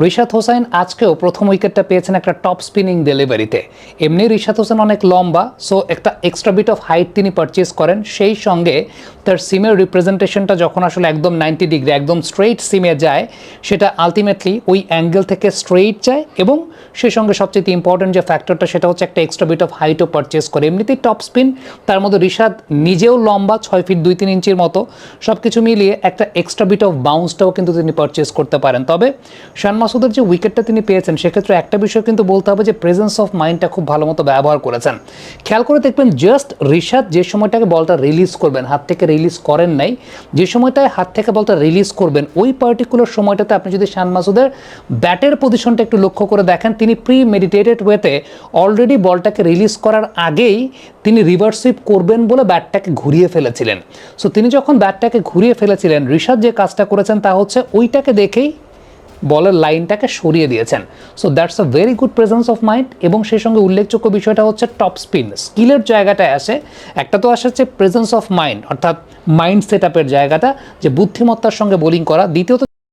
রিশাদ হোসাইন আজকেও প্রথম উইকেটটা পেয়েছেন একটা টপ স্পিনিং ডেলিভারিতে। এমনি রিশাদ হোসেন অনেক লম্বা, সো একটা এক্সট্রা বিট অফ হাইট তিনি পারচেজ করেন। সেই সঙ্গে তার সিমের রিপ্রেজেন্টেশনটা যখন আসলে একদম 90 ডিগ্রি একদম স্ট্রেইট সিমে যায়, সেটা আলটিমেটলি ওই অ্যাঙ্গেল থেকে স্ট্রেইট যায় এবং সেই সঙ্গে সবচেয়ে ইম্পর্টেন্ট যে ফ্যাক্টরটা সেটা হচ্ছে একটা এক্সট্রা বিট অফ হাইটও পারচেজ করে। এমনিতেই টপ স্পিন, তার মধ্যে রিশাদ নিজেও লম্বা 6 ফিট 2-3 ইঞ্চির মতো, সব কিছু মিলিয়ে একটা এক্সট্রা বিট অফ বাউন্সটাও কিন্তু তিনি পারচেজ করতে পারেন। তবে শান মাসুদের যে উইকেটটা তিনি পেয়েছেন সেক্ষেত্রে একটা বিষয় কিন্তু বলতে হবে যে প্রেজেন্স অফ মাইন্ডটা খুব ভালো মতো ব্যবহার করেছেন। খেয়াল করে দেখবেন জাস্ট রিশাদ যে সময়টাকে বলটা রিলিজ করবেন, হাত থেকে রিলিজ করেন নাই, যে সময়টায় হাত থেকে বলটা রিলিজ করবেন ওই পার্টিকুলার সময়টাতে আপনি যদি শান মাসুদের ব্যাটের পজিশনটা একটু লক্ষ্য করে দেখেন, তিনি প্রি মেডিটেটেড ওয়েতে অলরেডি বলটাকে রিলিজ করার আগেই তিনি রিভার্স সুইপ করবেন বলে ব্যাটটাকে ঘুরিয়ে ফেলেছিলেন। সো তিনি যখন ব্যাটটাকে ঘুরিয়ে ফেলেছিলেন, রিশাদ যে কাজটা করেছেন তা হচ্ছে ওইটাকে দেখেই বলের লাইনটাকে সরিয়ে দিয়েছেন। So that's a very good presence of mind. এবং সেই সঙ্গে উল্লেখযোগ্য বিষয়টা হচ্ছে টপ স্পিন স্কিলের জায়গাটায় আসে। একটা তো আসছে প্রেজেন্স অফ মাইন্ড, অর্থাৎ মাইন্ড সেট আপের জায়গাটা, যে বুদ্ধিমত্তার সঙ্গে বোলিং করা। দ্বিতীয়ত